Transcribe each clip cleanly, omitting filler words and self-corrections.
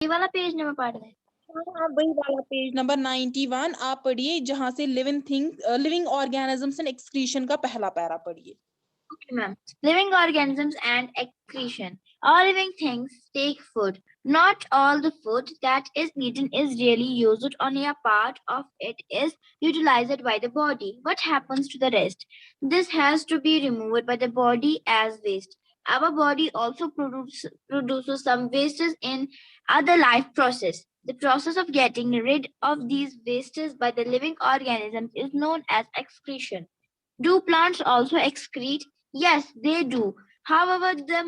ये वाला page number पढ़ रहे हैं? हाँ, वही वाला पेज नंबर 91 आप पढ़िए, जहां से लिविंग ऑर्गेनिजम्स एंड एक्सक्रीशन का पहला पैरा पढ़िए। Okay, ma'am. Living organisms and excretion. All living things take food. Not all the food that is eaten is really used. Only a part of it is utilized by the body. What happens to the rest? This has to be removed by the body as waste. Our body also produces some wastes in other life process. The process of getting rid of these wastes by the living organisms is known as excretion. Do plants also excrete? Yes, they do. However, the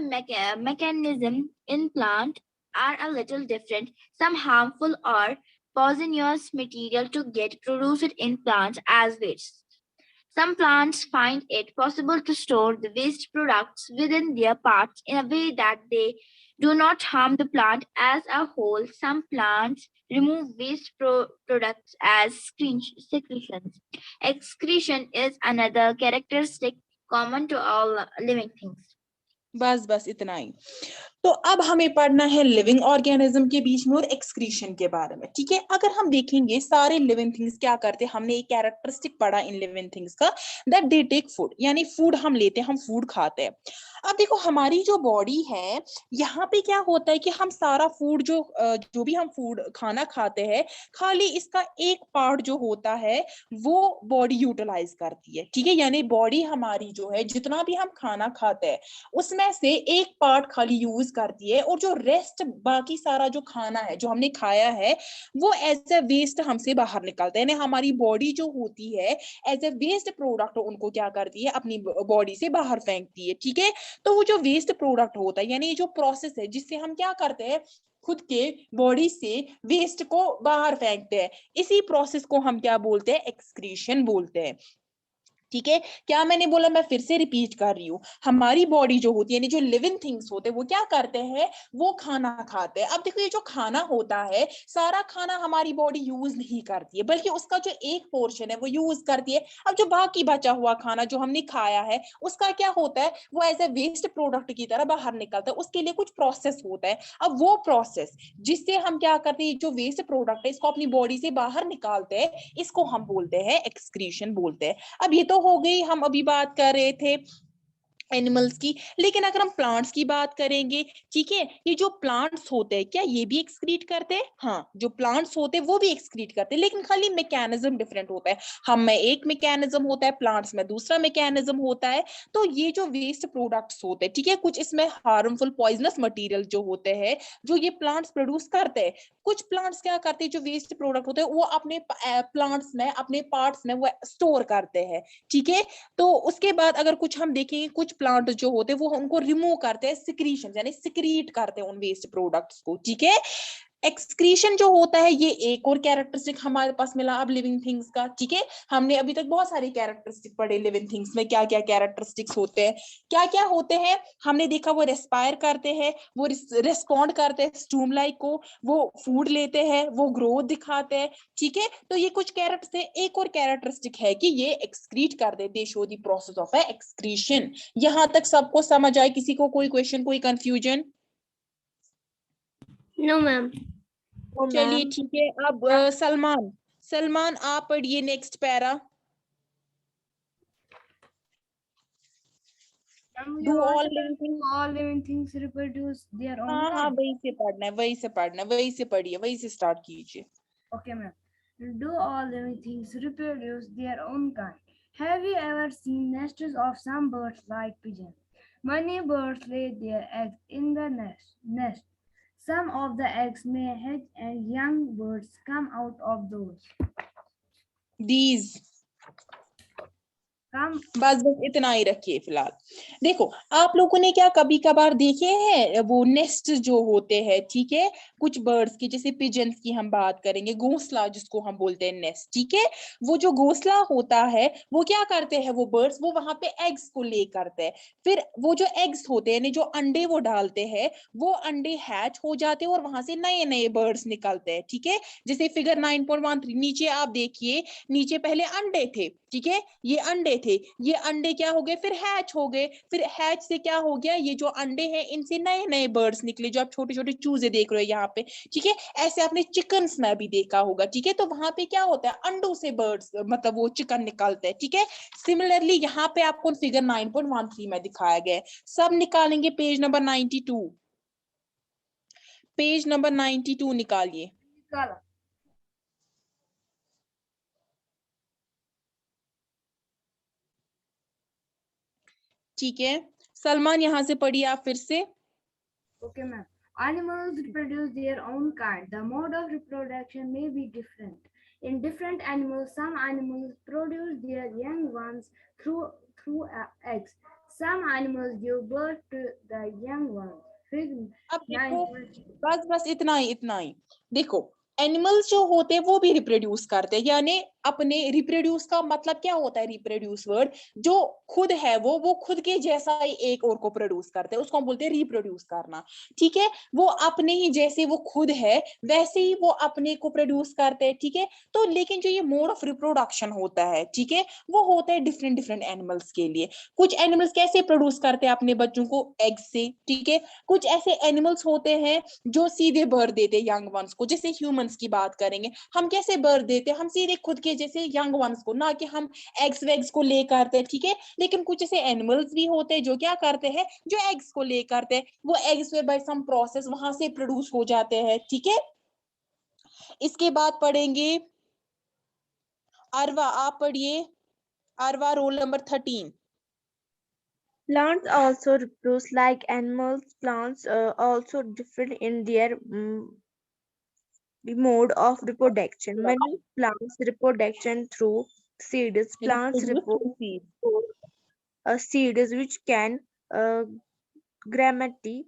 mechanism in plant are a little different. Some harmful or poisonous material to get produced in plants as waste. Some plants find it possible to store the waste products within their parts in a way that they do not harm the plant as a whole. Some plants remove waste products as secretions. Excretion is another characteristic common to all living things. बस इतना ही। तो अब हमें पढ़ना है living organism के बीच में और एक्सक्रीशन के बारे में, ठीक है। अगर हम देखेंगे सारे लिविंग थिंग्स क्या करते हैं, हमने एक कैरेक्टरिस्टिक पढ़ा इन लिविंग थिंग्स का, दैट दे टेक फूड, यानी फूड हम लेते हैं, हम फूड खाते हैं। अब देखो हमारी जो बॉडी है, यहाँ पे क्या होता है कि हम सारा फूड जो भी हम फूड खाना खाते हैं, खाली इसका एक पार्ट जो होता है वो बॉडी यूटिलाइज करती है, ठीक है। यानी बॉडी हमारी जो है, जितना भी हम खाना खाते हैं उसमें से एक पार्ट खाली यूज करती है, और जो रेस्ट बाकी सारा जो खाना है जो हमने खाया है वो एज ए वेस्ट हमसे बाहर निकलता है। यानी हमारी बॉडी जो होती है एज ए वेस्ट प्रोडक्ट उनको क्या करती है, अपनी बॉडी से बाहर फेंकती है, ठीक है। तो वो जो वेस्ट प्रोडक्ट होता है, यानी ये जो प्रोसेस है जिससे हम क्या करते हैं, खुद के बॉडी से वेस्ट को बाहर फेंकते हैं, इसी प्रोसेस को हम क्या बोलते हैं, एक्सक्रीशन बोलते हैं, ठीक है। क्या मैंने बोला, मैं फिर से रिपीट कर रही हूँ, हमारी बॉडी जो होती है, यानी जो लिविंग थिंग्स होते हैं, वो क्या करते हैं, वो खाना खाते हैं। अब देखो ये जो खाना होता है, सारा खाना हमारी बॉडी यूज नहीं करती है, बल्कि उसका जो एक पोर्शन है वो यूज करती है। अब जो बाकी बचा हुआ खाना जो हमने खाया है, उसका क्या होता है, वो एज ए वेस्ट प्रोडक्ट की तरह बाहर निकलता है, उसके लिए कुछ प्रोसेस होता है। अब वो प्रोसेस जिससे हम क्या करते हैं, जो वेस्ट प्रोडक्ट है इसको अपनी बॉडी से बाहर निकालते हैं, इसको हम बोलते हैं एक्सक्रीशन बोलते हैं। अब ये तो हो गई, हम अभी बात कर रहे थे एनिमल्स की, लेकिन अगर हम प्लांट्स की बात करेंगे, ठीक है, ये जो प्लांट्स होते हैं क्या ये भी एक्सक्रीट करते हैं? हाँ, जो प्लांट्स होते हैं वो भी एक्सक्रीट करते हैं, लेकिन खाली मैकेनिज्म डिफरेंट होता है। हम में एक मैकेनिज्म होता है, प्लांट्स में दूसरा मैकेनिज्म होता है। तो ये जो वेस्ट प्रोडक्ट्स होते हैं, ठीक है, कुछ इसमें हार्मफुल पॉइजनस मटेरियल जो होते हैं जो ये प्लांट्स प्रोड्यूस करते हैं, कुछ प्लांट्स क्या करते हैं, जो वेस्ट प्रोडक्ट होते हैं वो अपने प्लांट्स में, अपने पार्ट्स में वो स्टोर करते हैं, ठीक है। तो उसके बाद अगर कुछ हम देखेंगे, कुछ प्लांट जो होते हैं वो उनको रिमूव करते हैं, सिक्रीशन यानी सिक्रीट करते हैं उन वेस्ट प्रोडक्ट्स को, ठीक है। एक्सक्रीशन जो होता है ये एक और कैरेक्टरिस्टिक हमारे पास मिला अब लिविंग थिंग्स का, ठीक है। हमने अभी तक बहुत सारे कैरेक्टरिस्टिक पढ़े लिविंग थिंग्स में, क्या क्या कैरेक्टरिस्टिक्स होते हैं, क्या क्या होते हैं। हमने देखा वो रेस्पायर करते हैं, वो रिस्पॉन्ड करते हैं स्टूम को, वो फूड लेते हैं, वो ग्रोथ दिखाते हैं, ठीक है। तो ये कुछ कैरेक्टर्स है। एक और कैरेक्टरिस्टिक है कि ये एक्सक्रीट कर देते, show the process of excretion. यहां तक सबको समझ आए? किसी को कोई क्वेश्चन, कोई कंफ्यूजन? No ma'am. चलिए ठीक है। अब सलमान आप पढ़िए next para. Do all living things reproduce their own हाँ kind? वही से पढ़ना है, वही से पढ़ना है, वही से पढ़िए, वही से स्टार्ट कीजिए। Okay, ma'am. Do all living things reproduce their own kind? Have you ever seen nests of some birds like pigeons? Many birds lay their eggs in the nest. Some of the eggs may hatch and young birds come out of those. These बस इतना ही रखिए फिलहाल। देखो आप लोगों ने क्या कभी कभार देखे हैं वो नेस्ट जो होते हैं, ठीक है, कुछ बर्ड्स के, जैसे पिजन्स की हम बात करेंगे, घोंसला जिसको हम बोलते हैं नेस्ट, ठीक है। वो जो घोंसला होता है वो क्या करते हैं, वो बर्ड्स वो वहां पे एग्स को ले करते हैं, फिर वो जो एग्स होते हैं जो अंडे वो डालते हैं, वो अंडे हैच हो जाते हैं और वहां से नए नए बर्ड्स निकलते हैं, ठीक है। जैसे फिगर 9.13 नीचे आप देखिए, नीचे पहले अंडे थे, ठीक है, ये अंडे थे, ये अंडे क्या हो गए, फिर हैच हो गए, फिर हैच से क्या हो गया, ये जो अंडे हैं इनसे नए नए बर्ड्स निकले, जो आप छोटे छोटे चूजे देख रहे हो यहाँ पे, ठीक है। ऐसे आपने चिकन्स में भी देखा होगा, ठीक है, तो वहां पे क्या होता है, अंडों से बर्ड्स मतलब वो चिकन निकलते हैं, ठीक है। सिमिलरली यहाँ पे आपको फिगर 9.13 में दिखाया गया है। सब निकालेंगे पेज नंबर 92, पेज नंबर 92 निकालिए। निकाला। ठीक है, सलमान यहाँ से पढ़िए आप फिर से। Okay, ma'am. Animals reproduce their own kind. The mode of reproduction may be different. In different animals, some animals produce their young ones through eggs. Some animals give birth to the young ones. Fig अब देखो, 9. बस बस इतना ही, इतना ही। देखो, animals जो होते हैं वो भी रिप्रोड्यूस करते हैं, यानी अपने रिप्रोड्यूस का मतलब क्या होता है, रिप्रोड्यूस वर्ड जो खुद है वो खुद के जैसा ही एक और को प्रोड्यूस करते हैं, उसको हम बोलते हैं रिप्रोड्यूस करना, ठीक है। वो अपने ही जैसे वो खुद है वैसे ही वो अपने को प्रोड्यूस करते हैं, ठीक है। तो लेकिन जो ये मोड ऑफ रिप्रोडक्शन होता है, ठीक है, वो होता है डिफरेंट डिफरेंट एनिमल्स के लिए। कुछ एनिमल्स कैसे प्रोड्यूस करते हैं अपने बच्चों को, एग से, ठीक है। कुछ ऐसे एनिमल्स होते हैं जो सीधे बर्थ देते हैं यंग वंस को, जैसे ह्यूमंस की बात करेंगे, हम कैसे बर्थ देते हैं, हम सीधे खुद के जैसे यंग वंस को, ना कि हम एग्स वेग्स को ले करते हैं, ठीक है। लेकिन कुछ ऐसे एनिमल्स भी होते हैं जो क्या करते हैं, जो एग्स को ले करते हैं, वो एग्स बाय सम प्रोसेस वहां से प्रोड्यूस हो जाते हैं, ठीक है। इसके बाद पढ़ेंगे अरवा, आप पढ़िए, अरवा roll number 13। Plants also reproduce like animals. Plants also differ in their the mode of reproduction. Many plants reproduction through seeds. Plants reproduce seeds which can germinate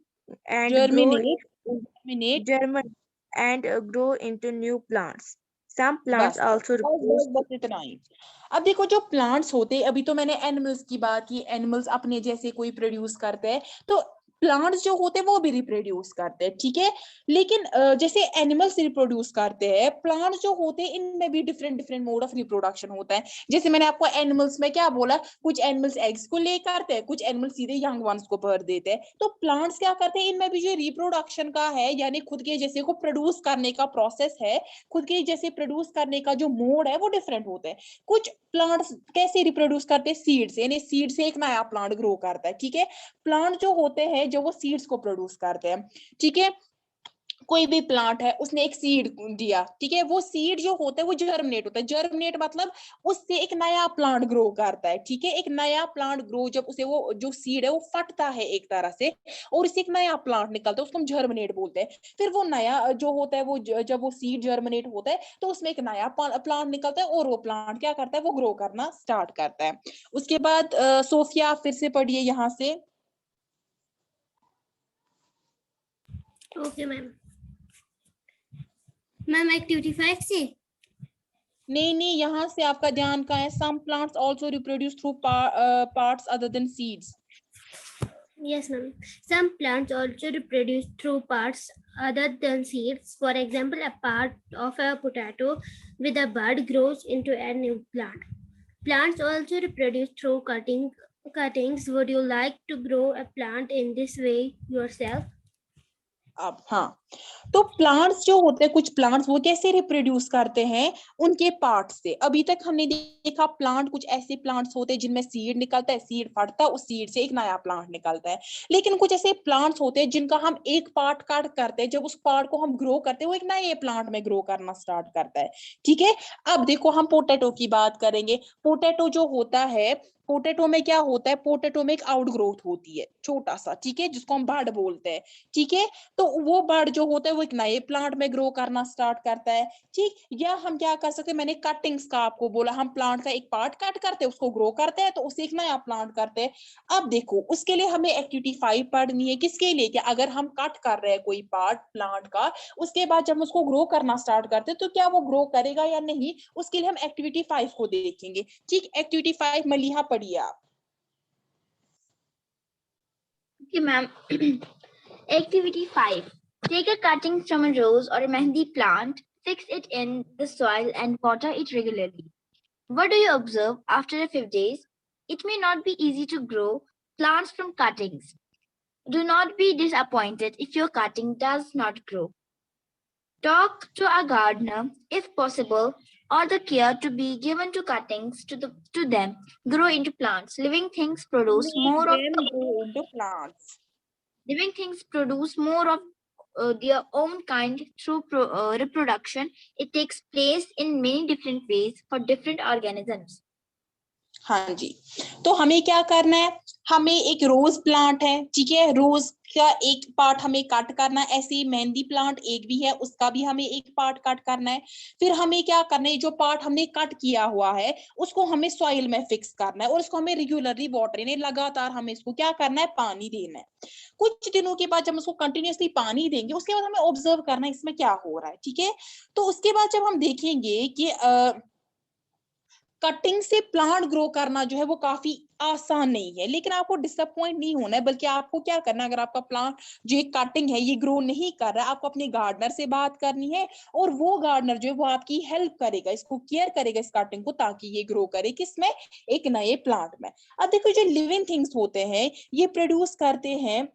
and germinate and grow into new plants. Some plants बस also बस reproduce. बस बस इतना ही। अब देखो, जो plants होते हैं, अभी तो मैंने एनिमल्स की बात की, एनिमल्स अपने जैसे कोई प्रोड्यूस करते हैं, तो प्लांट्स जो होते हैं वो भी रिप्रोड्यूस करते हैं, ठीक है। लेकिन जैसे एनिमल्स रिप्रोड्यूस करते हैं, प्लांट्स जो होते हैं इनमें भी different different mode of reproduction होता है। जैसे मैंने आपको एनिमल्स में क्या बोला, कुछ एनिमल्स एग्स को ले करते हैं, कुछ एनिमल्स सीधे यंग वंस को बर्थ देते हैं। तो प्लांट्स क्या करते हैं, इनमें भी जो रिप्रोडक्शन का है, यानी खुद के जैसे को प्रोड्यूस करने का प्रोसेस है, खुद के जैसे प्रोड्यूस करने का जो मोड है वो डिफरेंट होता है। कुछ प्लांट्स कैसे रिप्रोड्यूस करते हैं, सीड से, यानी सीड से एक नया प्लांट ग्रो करता है, ठीक है। प्लांट जो होते हैं जो वो सीड्स को प्रोड्यूस करते हैं, ठीक है। कोई भी प्लांट है, उसने एक सीड दिया, ठीक है, वो सीड जो होता है वो जर्मिनेट होता है। जर्मिनेट मतलब उससे एक नया प्लांट ग्रो करता है, ठीक है। एक नया प्लांट ग्रो, जब उसे वो जो सीड है वो फटता है एक तरह से और इससे एक नया प्लांट निकलता है, उसको हम जर्मिनेट बोलते हैं। फिर वो नया जो होता है वो जब वो सीड जर्मिनेट होता है तो उसमें एक नया प्लांट निकलता है और वो प्लांट क्या करता है, वो ग्रो करना स्टार्ट करता है। उसके बाद सोफिया फिर से पढ़िए यहाँ से। Okay ma'am. मैम एक्टिविटी 5 से नहीं नहीं, यहाँ से आपका ध्यान का है, some plants also reproduce through parts other than seeds. yes ma'am, some plants also reproduce through parts other than seeds. For example, a part of a potato with a bud grows into a new plant. Plants also reproduce through cuttings. Would you like to grow a plant in this way yourself? अब हाँ, तो plants जो होते हैं, कुछ plants वो कैसे reproduce करते हैं, उनके पार्ट से। अभी तक हमने देखा प्लांट, कुछ ऐसे प्लांट्स होते हैं जिनमें सीड निकलता है, सीड फटता है, उस सीड से एक नया प्लांट निकलता है। लेकिन कुछ ऐसे प्लांट्स होते हैं जिनका हम एक पार्ट कट करते हैं, जब उस पार्ट को हम ग्रो करते हैं वो एक नए प्लांट में ग्रो करना स्टार्ट करता है, ठीक है। अब देखो, हम पोटैटो की बात करेंगे। पोटैटो जो होता है, पोटैटो में क्या होता है, पोटैटो में एक आउट ग्रोथ होती है छोटा सा, ठीक है, जिसको हम बड बोलते हैं, ठीक है। तो वो बड जो होता है वो एक नए प्लांट में ग्रो करना स्टार्ट करता है, ठीक। या हम क्या कर सकते हैं, मैंने कटिंग्स का आपको बोला, हम प्लांट का एक पार्ट कट करते हैं, उसको ग्रो करते हैं, तो उसे एक नया प्लांट करते हैं। अब देखो, उसके लिए हमें एक्टिविटी 5 पढ़नी है। किसके लिए, कि अगर हम कट कर रहे हैं कोई पार्ट प्लांट का, उसके बाद जब उसको ग्रो करना स्टार्ट करते हैं तो क्या वो ग्रो करेगा या नहीं, उसके लिए हम एक्टिविटी 5 को देखेंगे, ठीक। एक्टिविटी 5 मलिहा पढ़िए आप। Okay, ma'am. Activity 5. Take a cutting from a rose or a mehndi plant, fix it in the soil and water it regularly. What do you observe after a few days? It may not be easy to grow plants from cuttings. Do not be disappointed if your cutting does not grow. Talk to a gardener if possible, or the care to be given to cuttings to them grow into plants. Living things produce Make more of them grow into plants. living things produce more of their own kind through reproduction. It takes place in many different ways for different organisms. हाँ जी, तो हमें क्या करना है, हमें एक rose plant है, ठीक है, रोज का एक पार्ट हमें कट करना है, ऐसे ही मेहंदी प्लांट एक भी है, उसका भी हमें एक पार्ट कट करना है। फिर हमें क्या करना है, जो पार्ट हमने कट किया हुआ है उसको हमें सॉइल में फिक्स करना है और उसको हमें रेगुलरली वाटर यानी लगातार हमें इसको क्या करना है, पानी देना है। कुछ दिनों के बाद जब उसको कंटिन्यूअसली पानी देंगे उसके बाद हमें ऑब्जर्व करना है इसमें क्या हो रहा है, ठीक है। तो उसके बाद जब हम देखेंगे कि कटिंग से प्लांट ग्रो करना जो है वो काफी आसान नहीं है, लेकिन आपको डिसअपॉइंट नहीं होना है, बल्कि आपको क्या करना है, अगर आपका प्लांट जो एक कटिंग है ये ग्रो नहीं कर रहा है, आपको अपने गार्डनर से बात करनी है और वो गार्डनर जो है वो आपकी हेल्प करेगा, इसको केयर करेगा इस कटिंग को, ताकि ये ग्रो करे किसमें, एक नए प्लांट में। अब देखो जो लिविंग थिंग्स होते हैं ये प्रोड्यूस करते हैं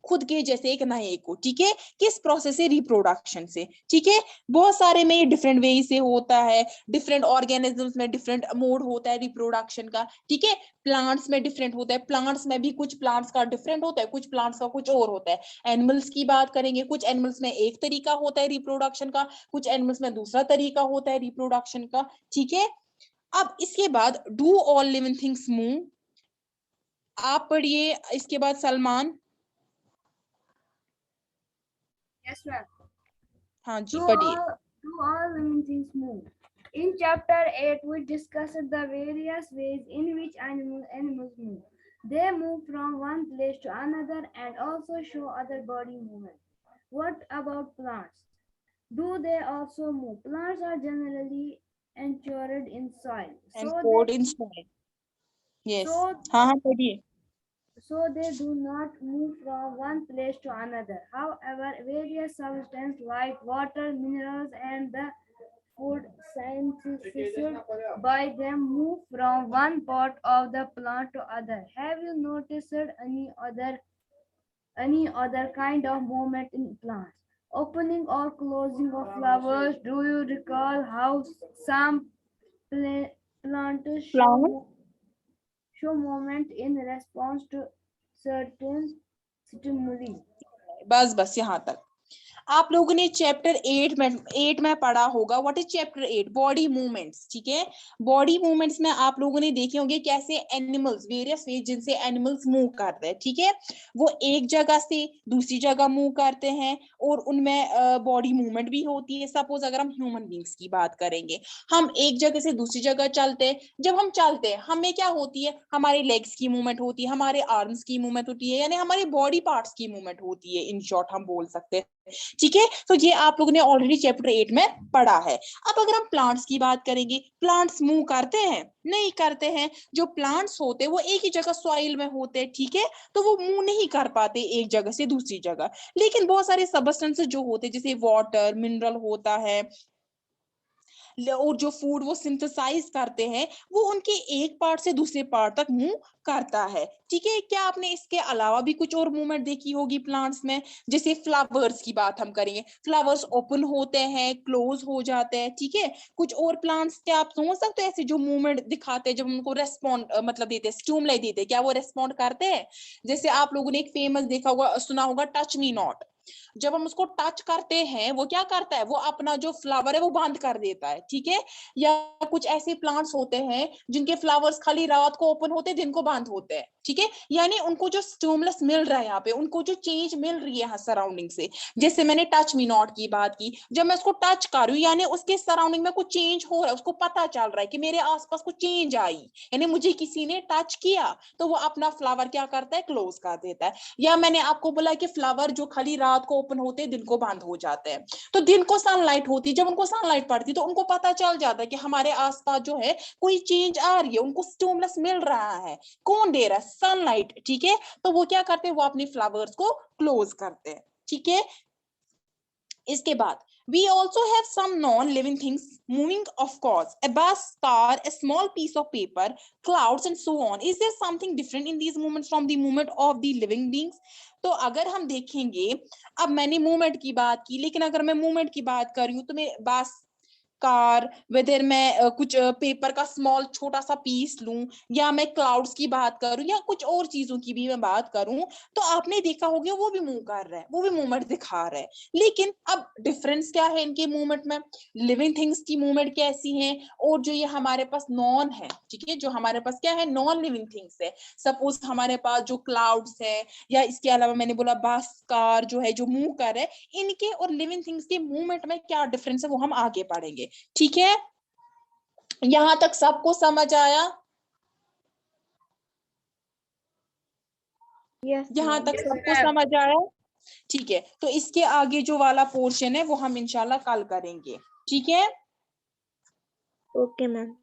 खुद के जैसे एक नए को, ठीक है, किस प्रोसेस से, रिप्रोडक्शन से, ठीक है। बहुत सारे में डिफरेंट वे से होता है, डिफरेंट ऑर्गेनिजम्स में डिफरेंट मोड होता है रिप्रोडक्शन का, ठीक है। प्लांट्स में डिफरेंट होता है, प्लांट्स में भी कुछ प्लांट्स का डिफरेंट होता है, कुछ प्लांट्स का कुछ और होता है। एनिमल्स की बात करेंगे, कुछ एनिमल्स में एक तरीका होता है रिप्रोडक्शन का, कुछ एनिमल्स में दूसरा तरीका होता है रिप्रोडक्शन का, ठीक है। अब इसके बाद do all living things move, आप पढ़िए इसके बाद सलमान। Yes, ma'am. हाँ जी Do पढ़िए। all living things move? In chapter 8, we discussed the various ways in which animals move. They move from one place to another and also show other body movement. What about plants? Do they also move? Plants are generally anchored in soil. And So poured they, in soil. Yes. so हाँ हाँ पढ़िए। so they do not move from one place to another. However, various substances like water, minerals, and the food synthesized by them move from one part of the plant to other. Have you noticed any other kind of movement in plants? Opening or closing of flowers. Do you recall how some plants show movement in response to certain stimuli? बस बस यहाँ तक। आप लोगों ने chapter 8 में पढ़ा होगा, what is chapter 8, body movements, ठीक है। बॉडी मूवमेंट्स में आप लोगों ने देखे होंगे कैसे एनिमल्स, वेरियस वे जिनसे एनिमल्स मूव करते हैं, ठीक है। वो एक जगह से दूसरी जगह मूव करते हैं और उनमें बॉडी मूवमेंट भी होती है। सपोज अगर हम ह्यूमन बींग्स की बात करेंगे, हम एक जगह से दूसरी जगह चलते हैं, जब हम चलते हैं हमें क्या होती है, हमारे लेग्स की मूवमेंट होती है, हमारे आर्म्स की मूवमेंट होती है, यानी हमारे बॉडी पार्ट्स की मूवमेंट होती है, इन शॉर्ट हम बोल सकते हैं, ठीक है। तो ये आप लोगों ने ऑलरेडी चैप्टर 8 में पढ़ा है। अब अगर हम प्लांट्स की बात करेंगे, प्लांट्स मूव करते हैं, नहीं करते हैं। जो प्लांट्स होते हैं वो एक ही जगह सॉइल में होते हैं, ठीक है, तो वो मूव नहीं कर पाते एक जगह से दूसरी जगह। लेकिन बहुत सारे सबस्टेंसेस जो होते हैं जैसे वाटर, मिनरल होता है और जो फूड वो सिंथेसाइज करते हैं वो उनके एक पार्ट से दूसरे पार्ट तक मूव करता है, ठीक है। क्या आपने इसके अलावा भी कुछ और मूवमेंट देखी होगी प्लांट्स में, जैसे फ्लावर्स की बात हम करेंगे, फ्लावर्स ओपन होते हैं, क्लोज हो जाते हैं, ठीक है। कुछ और प्लांट्स क्या आप समझ सकते हैं ऐसे जो मूवमेंट दिखाते हैं, जब उनको रेस्पॉन्ड मतलब देते हैं, स्टिमुलाई देते हैं, क्या वो रेस्पॉन्ड करते हैं? जैसे आप लोगों ने एक फेमस देखा होगा, सुना होगा, टच मी नॉट। जब हम उसको टच करते हैं वो क्या करता है, वो अपना जो फ्लावर है वो बंद कर देता है, ठीक है। या कुछ ऐसे प्लांट्स होते हैं जिनके फ्लावर्स खाली रात को ओपन होते हैं, दिन को बंद होते हैं, ठीक है। यानी उनको जो स्टिमुलस मिल रहा है यहाँ पे, उनको जो चेंज मिल रही है सराउंडिंग से, जैसे मैंने टच मी नॉट की बात की, जब मैं उसको टच कर रही हूँ यानी उसके सराउंडिंग में कुछ चेंज हो रहा है, उसको पता चल रहा है कि मेरे आसपास कुछ चेंज आई, यानी मुझे किसी ने टच किया, तो वो अपना फ्लावर क्या करता है, क्लोज कर देता है। या मैंने आपको बोला कि फ्लावर जो खाली रात को ओपन होते हैं, दिन को बंद हो जाते हैं, तो दिन को सनलाइट होती है, जब उनको सनलाइट पड़ती है तो उनको पता चल जाता है कि हमारे आसपास जो है कोई चेंज आ रही है, उनको स्टिमुलस मिल रहा है। कौन दे रहा है? सनलाइट, ठीक है। तो वो क्या करते हैं, वो अपनी फ्लावर्स को क्लोज करते हैं, ठीक है। इसके बाद we also have some non-living things moving, of course, a bus, car, a small piece of paper, clouds and so on. Is there something different in these movements from the movement of the living beings? तो अगर हम देखेंगे, अब मैंने movement की बात की, लेकिन अगर मैं मूवमेंट की बात कर रही हूँ तो मैं बस, कार, वेदर मैं कुछ पेपर का स्मॉल छोटा सा पीस लूं, या मैं क्लाउड्स की बात करूं, या कुछ और चीजों की भी मैं बात करूं, तो आपने देखा होगा वो भी मूव कर रहा है, वो भी मूवमेंट दिखा रहा है। लेकिन अब डिफरेंस क्या है इनके मूवमेंट में? लिविंग थिंग्स की मूवमेंट कैसी है, और जो ये हमारे पास नॉन है, ठीक है, जो हमारे पास क्या है, नॉन लिविंग थिंग्स है। सपोज हमारे पास जो क्लाउड्स है, या इसके अलावा मैंने बोला बस, कार जो है जो मूव कर रहे हैं, इनके और लिविंग थिंग्स के मूवमेंट में क्या डिफरेंस है वो हम आगे पढ़ेंगे। ठीक है, यहां तक सबको समझ आया? यहां तक सबको समझ आया? ठीक है, तो इसके आगे जो वाला पोर्शन है वो हम इंशाल्लाह कल करेंगे। ठीक है, ओके मैम।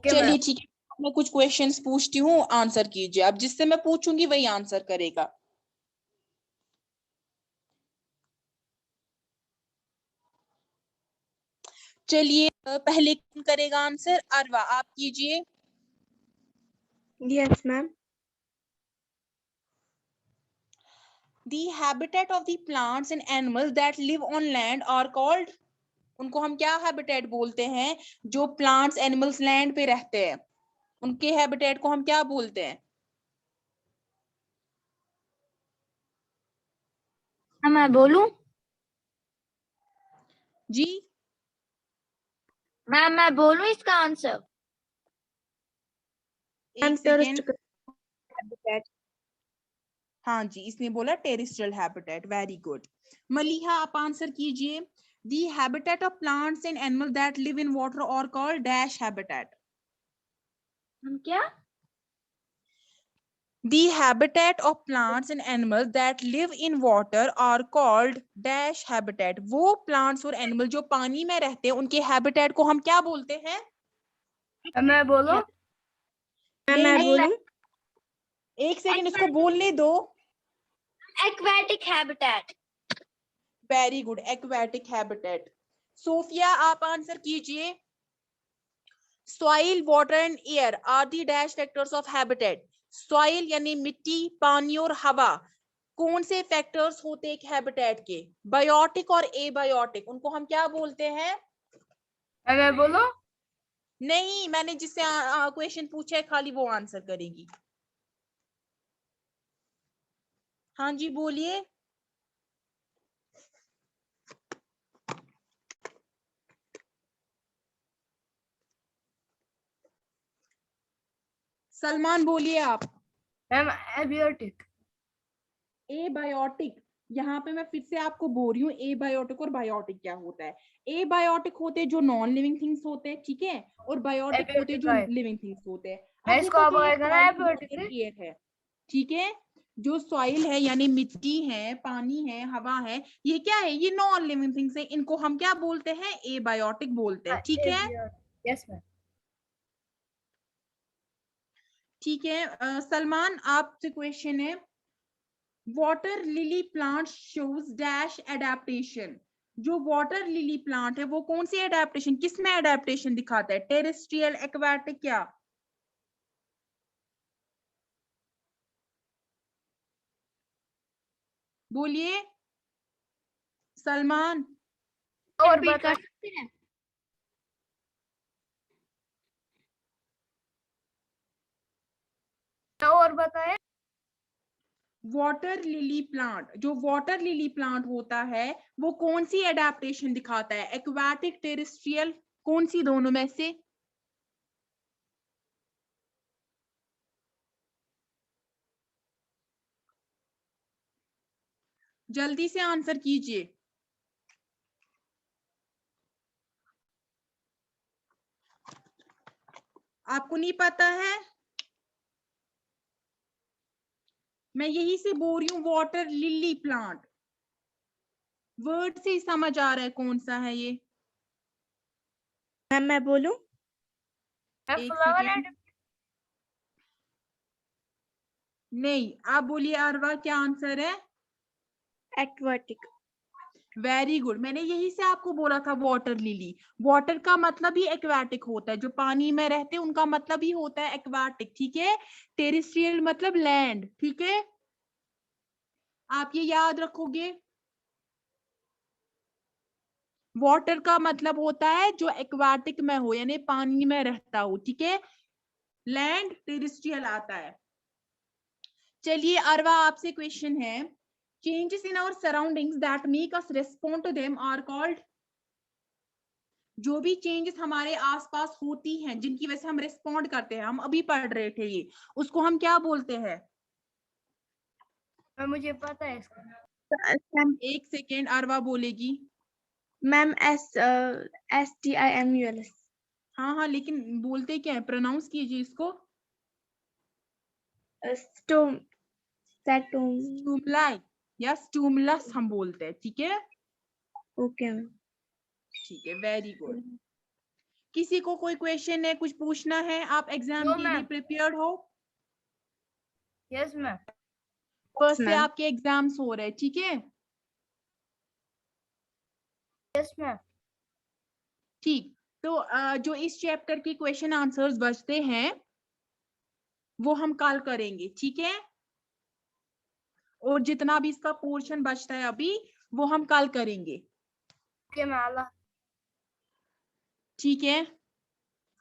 चलिए ठीक है, मैं कुछ क्वेश्चंस पूछती हूँ, आंसर कीजिए। अब जिससे मैं पूछूंगी वही आंसर करेगा। चलिए, पहले कौन करेगा आंसर? अरवा, आप कीजिए। Yes ma'am. The habitat of the plants and animals that live on land are called, उनको हम क्या हैबिटेट बोलते हैं? जो प्लांट्स एनिमल्स लैंड पे रहते हैं उनके हैबिटेट को हम क्या बोलते हैं? मैं बोलूं? जी मैम मैं बोलूं इसका आंसर? एक सेकेंड। हाँ जी, इसने बोला terrestrial habitat. Very good. Maliha, आप आंसर कीजिए। The habitat of plants and animals that live in water are called dash habitat. हम क्या? The habitat of plants and animals that live in water are called dash habitat. वो plants और animal जो पानी में रहते हैं उनके habitat को हम क्या बोलते हैं? मैं बोलूं? मैं बोलूं? एक सेकंड, इसको बोलने दो। Aquatic habitat. Very good, aquatic habitat. Sophia, आप आंसर कीजिए। Soil, water and air are the dash factors of habitat. Soil यानी मिट्टी, पानी और हवा कौन से फैक्टर्स होते एक हैबिटेट के? बायोटिक और एबायोटिक, उनको हम क्या बोलते हैं? मैं बोलूं? नहीं, मैंने जिससे क्वेश्चन पूछा है खाली वो आंसर करेगी। हाँ जी, बोलिए। सलमान, बोलिए आप। Ma'am abiotic. एबायोटिक, यहाँ पे मैं फिर से आपको बोल रही हूँ एबायोटिक और बायोटिक क्या होता है। एबायोटिक होते जो नॉन लिविंग थिंग्स होते हैं, ठीक है, और बायोटिक होते जो लिविंग थिंग्स होते हैं। मैं अब इसको देखो अब जो ये आएगा ना soil, एबियोटिक water, से। air है, ठीक है, जो सॉइल है यानी मिट्टी है, पानी है, हवा है, ये क्या है? ये नॉन लिविंग थिंग्स है। इनको हम क्या बोलते हैं? एबायोटिक बोलते हैं। ठीक है, यस मैम। ठीक है। सलमान, आपसे क्वेश्चन है। Water lily plant shows dash adaptation. जो वाटर लिली प्लांट है वो कौन सी एडेप्टेशन, किसमें एडेप्टेशन दिखाता है? टेरेस्ट्रियल, एक्वाटिक, क्या? बोलिए सलमान। और रिपीट बता। कर सकते हैं? और बताए। वाटर लिली प्लांट, जो वाटर लिली प्लांट होता है वो कौन सी एडेप्टेशन दिखाता है? एक्वाटिक, टेरेस्ट्रियल, कौन सी दोनों में से? जल्दी से आंसर कीजिए। आपको नहीं पता है? मैं यही से बोल रही हूँ, वाटर लिली प्लांट, वर्ड से ही समझ आ रहा है कौन सा है ये। मैम मैं बोलूं? एक सेकेंड, नहीं, आप बोलिए अरवा, क्या आंसर है? एक्वाटिक। वेरी गुड, मैंने यही से आपको बोला था वाटर लिली। वाटर का मतलब ही एक्वाटिक होता है, जो पानी में रहते हैं उनका मतलब ही होता है एक्वाटिक, ठीक है। टेरेस्ट्रियल मतलब लैंड, ठीक है, आप ये याद रखोगे। वाटर का मतलब होता है जो एक्वाटिक में हो, यानी पानी में रहता हो, ठीक है। लैंड टेरेस्ट्रियल आता है। चलिए अरवा, आपसे क्वेश्चन है, changes in our surroundings that make us respond to them are called. जो भी चेंजेस हमारे आसपास होती हैं, जिनकी वजह से हम रिस्पोंड करते हैं, हम अभी पढ़ रहे थे ये, उसको हम क्या बोलते हैं? मुझे पता है इसका। एक सेकेंड, अरवा बोलेगी। Ma'am STIMULS। हाँ हाँ, लेकिन बोलते क्या है, प्रोनाउंस कीजिए इसको। स्टूमुलाई या स्टूमुलस हम बोलते हैं, ठीक है। Okay ma'am. ठीक है, वेरी गुड। किसी को कोई क्वेश्चन है, कुछ पूछना है? आप एग्जाम No, के लिए ma'am. प्रिपेयर्ड हो? Yes ma'am. फर्स्ट से ma'am. आपके एग्जाम्स हो रहे हैं, ठीक है। Yes ma'am. ठीक, तो जो इस चैप्टर के क्वेश्चन आंसर्स बचते हैं वो हम कल करेंगे, ठीक है। और जितना भी इसका पोर्शन बचता है अभी, वो हम कल करेंगे, ओके मैम। ठीक है।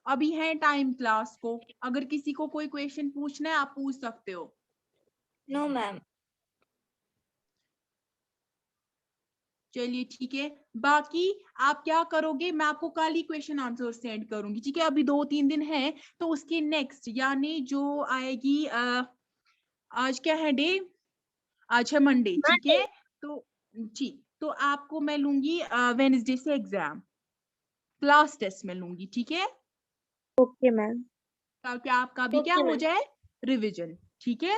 अभी है टाइम क्लास को, अगर किसी को कोई क्वेश्चन पूछना है आप पूछ सकते हो। No, ma'am. चलिए ठीक है, बाकी आप क्या करोगे, मैं आपको कल ही क्वेश्चन आंसर सेंड करूंगी, ठीक है। अभी 2-3 दिन है, तो उसके नेक्स्ट यानी जो आएगी आज क्या है डे, आज है मंडे, ठीक है। तो ठीक, तो आपको मैं लूंगी वेडनेसडे से एग्जाम, क्लास टेस्ट में लूंगी, ठीक है। Okay ma'am. ताकि आपका भी क्या Okay, हो ma'am. जाए, रिवीजन, ठीक है।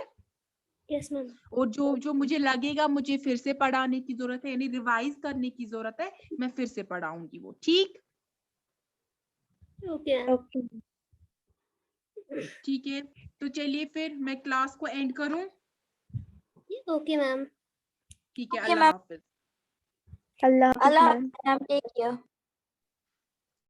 Yes, ma'am. और जो जो मुझे लगेगा मुझे फिर से पढ़ाने की जरूरत है, यानी रिवाइज करने की जरूरत है, मैं फिर से पढ़ाऊंगी वो, ठीक। Okay, ma'am. ओके। ठीक है, तो चलिए फिर मैं क्लास को एंड करूं, Okay, ma'am. ठीक है। Okay, अल्लाह ma'am. हाफिज। अल्लाह हाफिज Allah, ma'am. ma'am, take care.